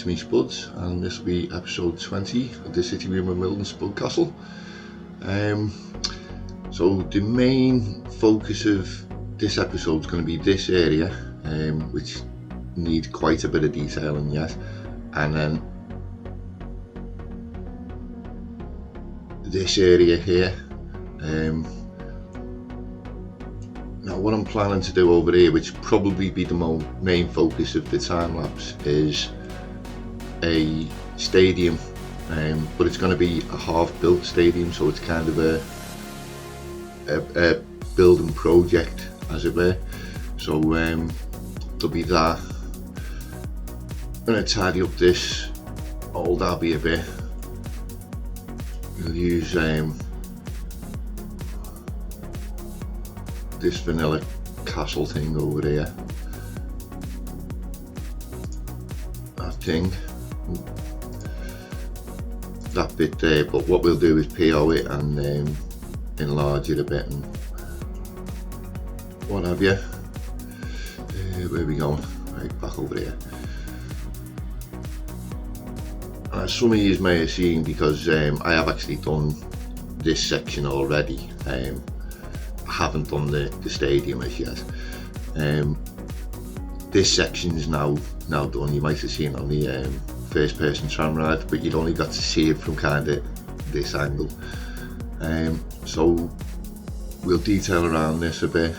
it's me Spuds, and this will be episode 20 of the City Rumour Mill Spudcastle. So the main focus of this episode is going to be this area, which needs quite a bit of detailing yet, and then this area here. Now what I'm planning to do over here, which probably be the main focus of the time lapse, is a stadium, but it's going to be a half built stadium, so it's kind of a building project as it were. So there'll be that. I'm going to tidy up this old abbey a bit. We'll use this vanilla castle thing over here. That thing. That bit there, but what we'll do is PO it and enlarge it a bit and what have you. Where are we going? Right, back over here. As some of you may have seen, because I have actually done this section already, I haven't done the stadium as yet. This section is now done. You might have seen on the first person tram ride, but you'd only got to see it from kind of this angle. So we'll detail around this a bit,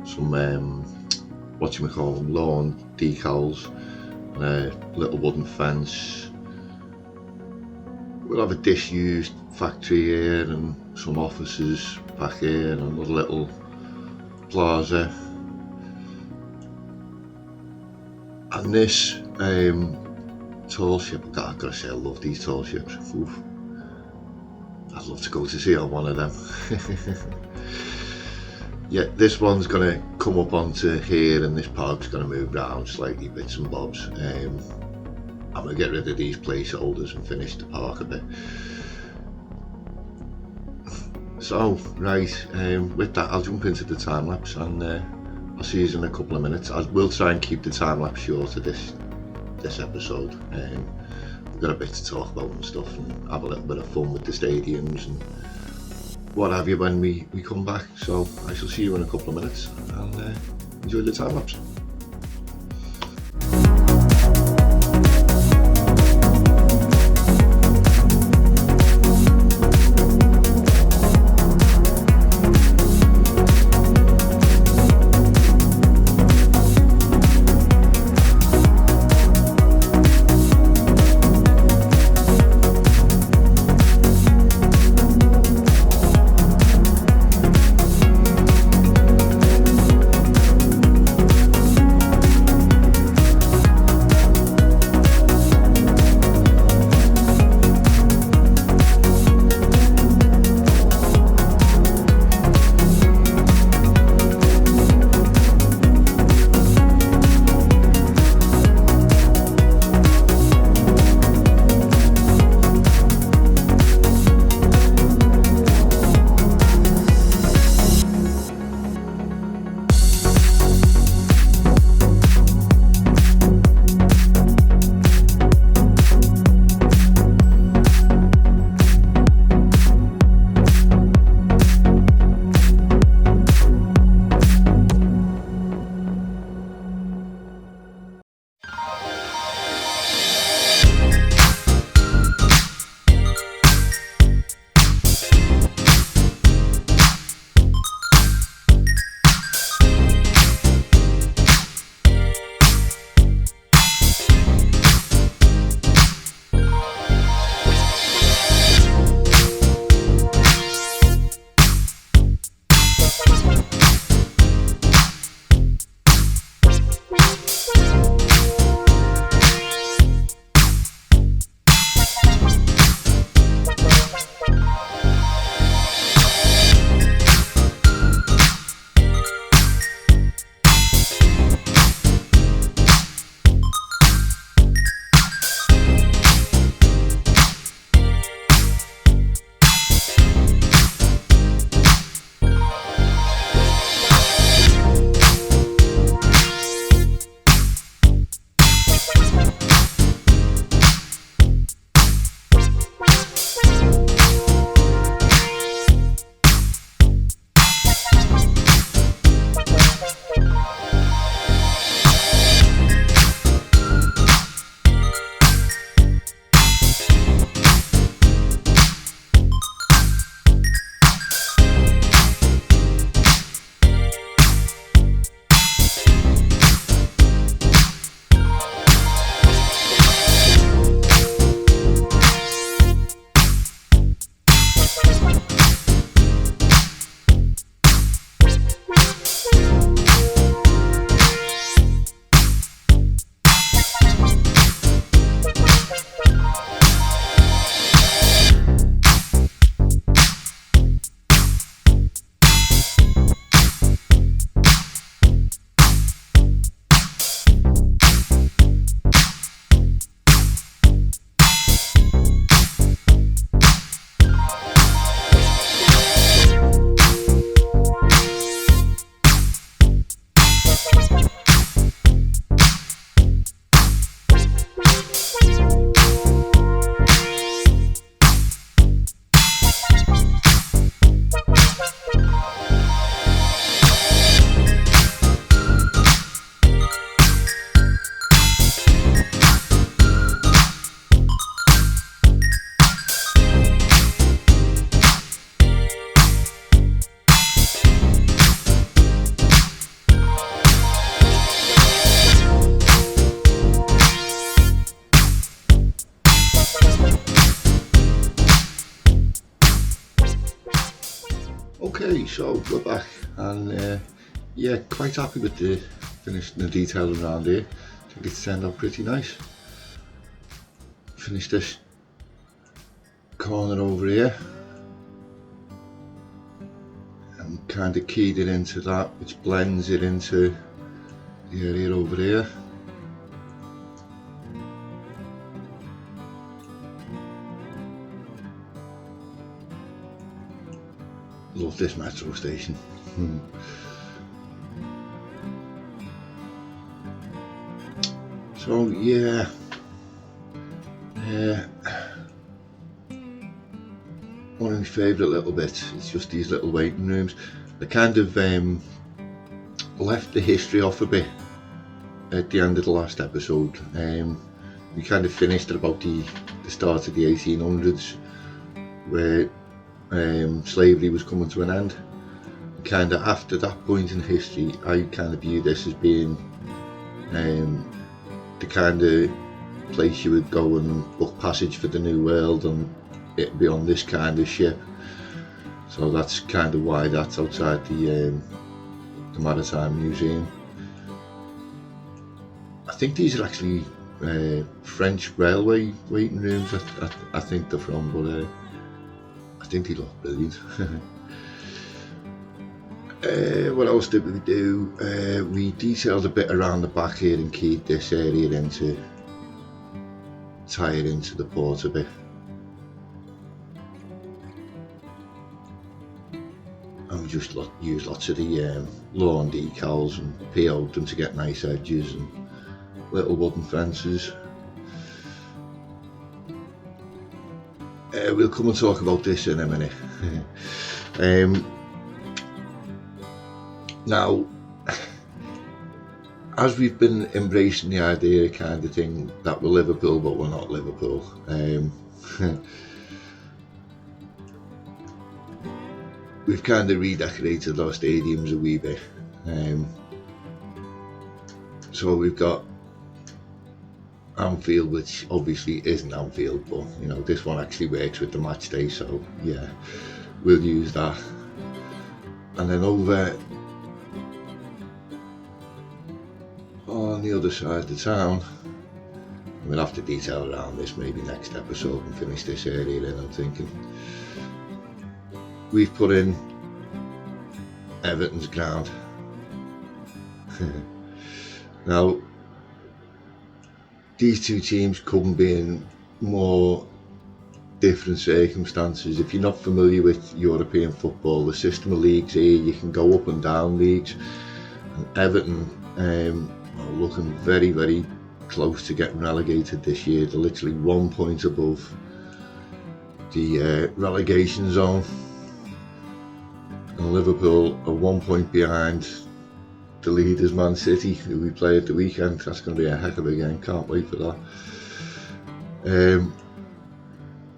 some lawn decals, and a little wooden fence. We'll have a disused factory here and some offices back here and another little plaza. And this tall ship, I've got to say I love these tall ships. Oof. I'd love to go to sea on one of them. Yeah, this one's going to come up onto here and this park's going to move around slightly, bits and bobs. I'm going to get rid of these placeholders and finish the park a bit. So, right, with that I'll jump into the time lapse and I'll see you in a couple of minutes. I will try and keep the time lapse short of this episode. We've got a bit to talk about and stuff, and have a little bit of fun with the stadiums and what have you when we come back. So I shall see you in a couple of minutes, and enjoy the time lapse. Okay, so we're back, and yeah, quite happy with the finishing the detail around here. I think it's turned out pretty nice. Finish this corner over here and kind of keyed it into that, which blends it into the area over here. Love this metro station. So yeah, one of my favourite little bits is just these little waiting rooms. I kind of left the history off a bit at the end of the last episode. We kind of finished at about the start of the 1800s, where slavery was coming to an end. Kind of after that point in history, I kind of view this as being the kind of place you would go and book passage for the new world, and it'd be on this kind of ship. So that's kind of why that's outside the Maritime Museum. I think these are actually French railway waiting rooms. I think they're from, but I think they look brilliant. What else did we do? We detailed a bit around the back here and keyed this area in to tie it into the port a bit. And we just used lots of the lawn decals and PO'd them to get nice edges and little wooden fences. We'll come and talk about this in a minute. Now, as we've been embracing the idea kind of thing that we're Liverpool but we're not Liverpool, we've kind of redecorated our stadiums a wee bit. So we've got Anfield, which obviously isn't Anfield, but you know, this one actually works with the match day, so yeah, we'll use that. And then over on the other side of the town, we'll have to detail around this maybe next episode and finish this area in, I'm thinking. We've put in Everton's ground. Now, these two teams couldn't be in more different circumstances. If you're not familiar with European football, the system of leagues here, you can go up and down leagues. And Everton are looking very, very close to getting relegated this year. They're literally 1 point above the relegation zone. And Liverpool are 1 point behind the leaders, Man City, who we play at the weekend. That's going to be a heck of a game, can't wait for that.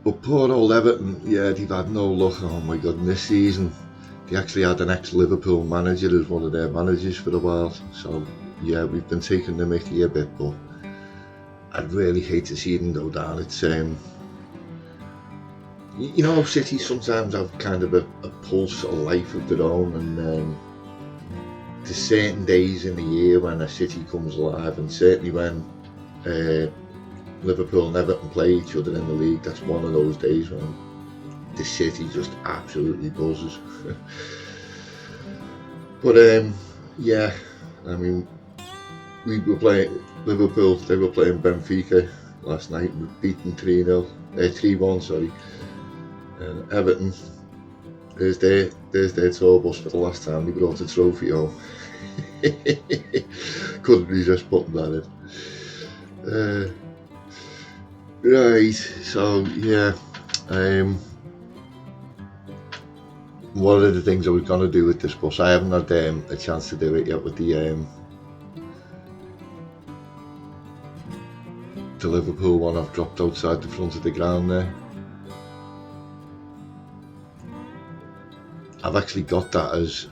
But poor old Everton, yeah, they've had no luck. Oh my god, in this season they actually had an ex-Liverpool manager as one of their managers for a while, so yeah, we've been taking the mickey a bit, but I'd really hate to see them go down. It's you know, City sometimes have kind of a pulse or life of their own, and there's certain days in the year when a city comes alive, and certainly when Liverpool and Everton play each other in the league, that's one of those days when the city just absolutely buzzes. But yeah, I mean, we were playing Liverpool, they were playing Benfica last night, we beat them 3-1, sorry. And Everton, there's their tour bus for the last time they brought a trophy home. Couldn't resist putting that in. Right, so yeah, one of the things I was going to do with this bus, I haven't had a chance to do it yet with the Liverpool one I've dropped outside the front of the ground there. I've actually got that as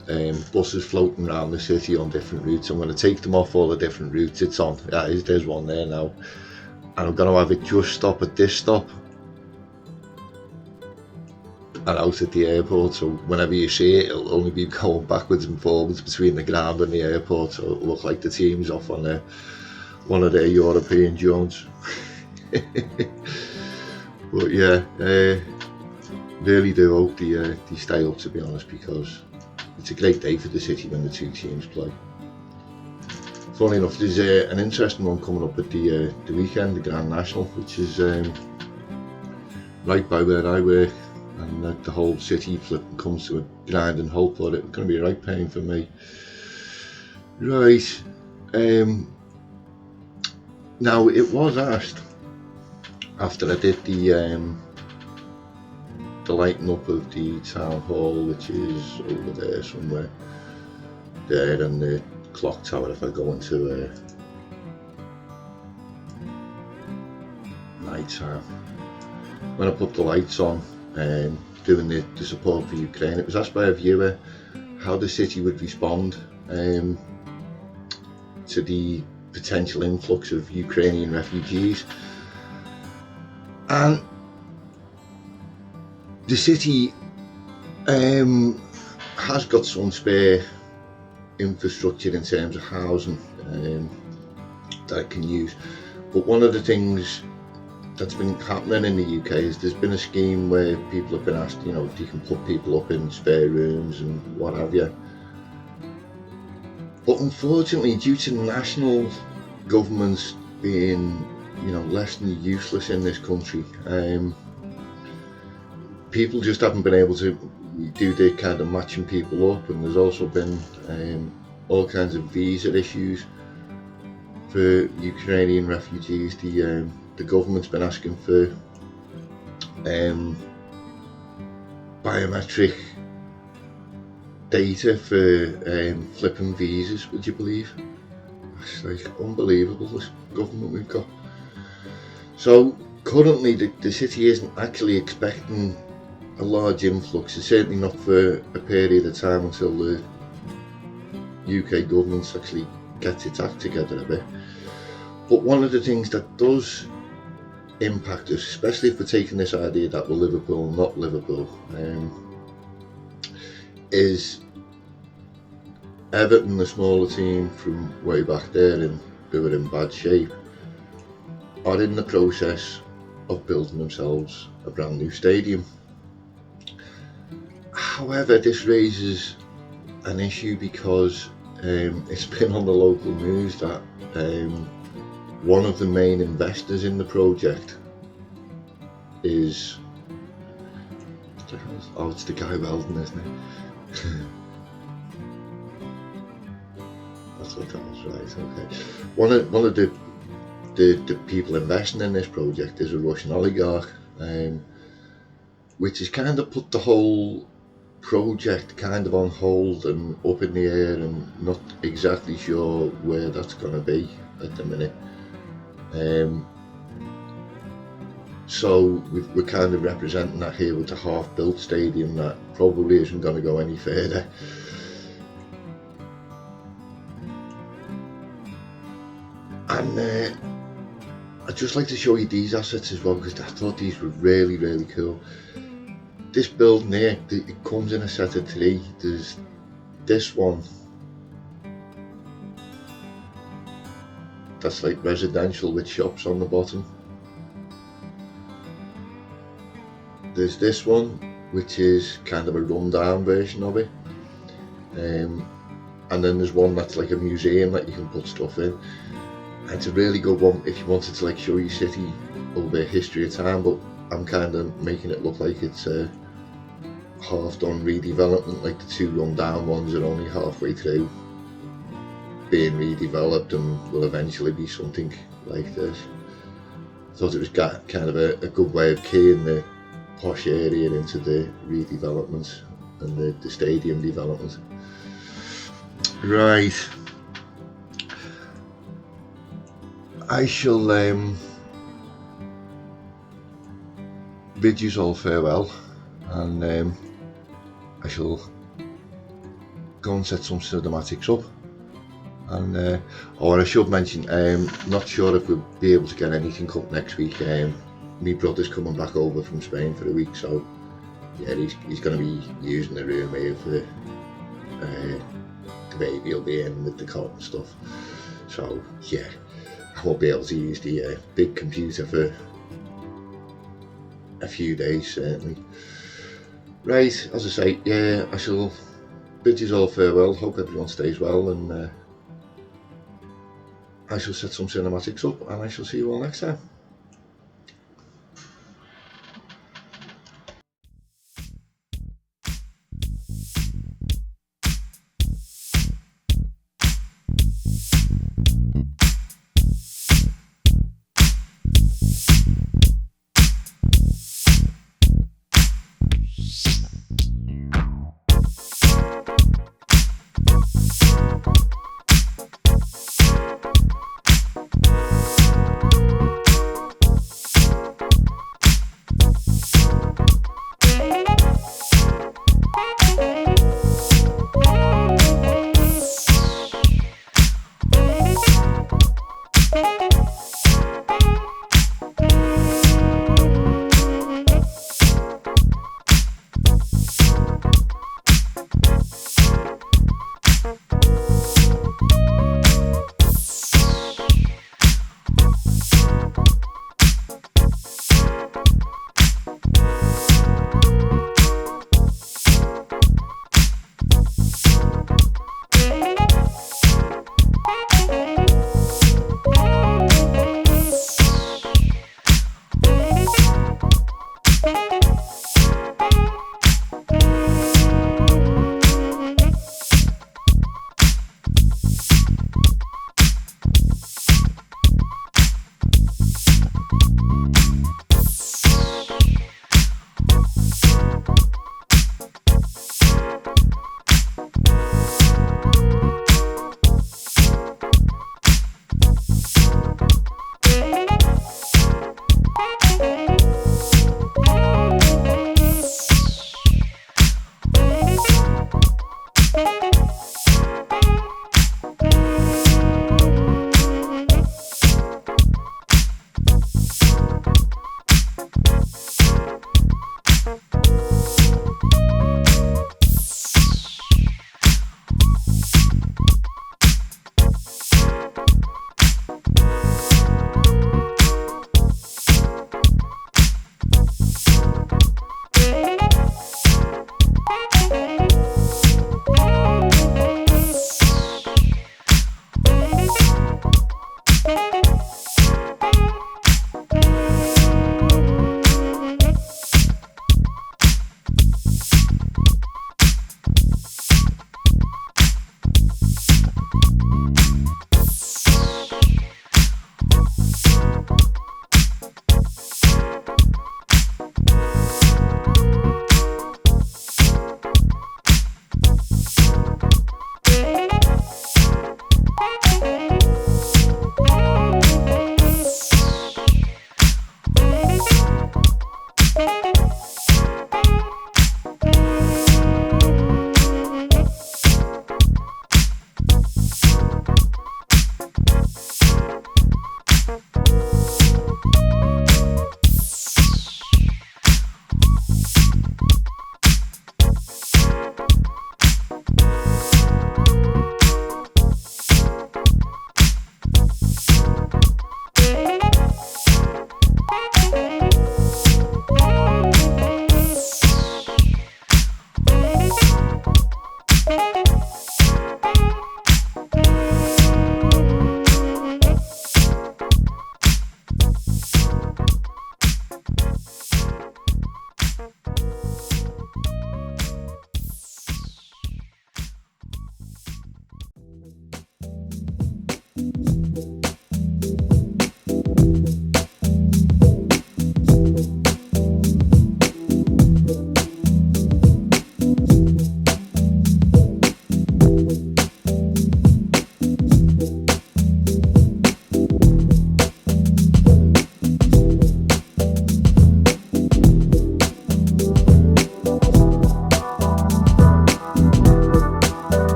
buses floating around the city on different routes. I'm going to take them off all the different routes it's on. Yeah, there's one there now. And I'm going to have it just stop at this stop. and out at the airport, so whenever you see it, it'll only be going backwards and forwards between the ground and the airport, so it'll look like the team's off on one of their European jaunts. But yeah, really do hope they stay up, to be honest, because it's a great day for the city when the two teams play. Funny enough, there's an interesting one coming up at the weekend, the Grand National, which is right by where I work, and the whole city flipping comes to a grinding halt for it. It's going to be a right pain for me. Right, now it was asked after I did the lighting up of the town hall, which is over there somewhere, there, and the clock tower. If I go into night time, when I put the lights on, doing the support for Ukraine, it was asked by a viewer how the city would respond to the potential influx of Ukrainian refugees. And the city has got some spare infrastructure in terms of housing that it can use, but one of the things that's been happening in the UK is there's been a scheme where people have been asked, you know, if you can put people up in spare rooms and what have you. But unfortunately, due to national governments being, you know, less than useless in this country, people just haven't been able to do the kind of matching people up, and there's also been all kinds of visa issues for Ukrainian refugees. The government's been asking for biometric data for flipping visas, would you believe? It's like unbelievable, this government we've got. So currently the city isn't actually expecting a large influx. It's certainly not for a period of time until the UK government actually gets its act together a bit. But one of the things that does impact us, especially if we're taking this idea that we're Liverpool, not Liverpool, is Everton, the smaller team from way back there and who are in bad shape, are in the process of building themselves a brand new stadium. However, this raises an issue because it's been on the local news that one of the main investors in the project is, oh, it's the guy Weldon, isn't it? That's what that was, right, okay. One of the people investing in this project is a Russian oligarch, which has kind of put the whole project kind of on hold and up in the air, and not exactly sure where that's going to be at the minute. So we're kind of representing that here with a half-built stadium that probably isn't going to go any further. And I'd just like to show you these assets as well, because I thought these were really, really cool. This building here, it comes in a set of three. There's this one that's like residential with shops on the bottom. There's this one, which is kind of a run-down version of it, and then there's one that's like a museum that you can put stuff in. And it's a really good one if you wanted to like show your city over a history of time, but I'm kind of making it look like it's a half-done redevelopment. Like the two run-down ones are only halfway through being redeveloped and will eventually be something like this. I thought it was kind of a good way of keying the posh area into the redevelopment and the stadium development. Right, I shall bid you all farewell, and I shall go and set some cinematics up. And I should mention, not sure if we'll be able to get anything up next week. My brother's coming back over from Spain for a week, so yeah, he's going to be using the room here for the baby will be in with the cot and stuff. So yeah, I won't be able to use the big computer for a few days certainly. Right, as I say, yeah, I shall bid you all farewell. Hope everyone stays well, and I shall set some cinematics up, and I shall see you all next time.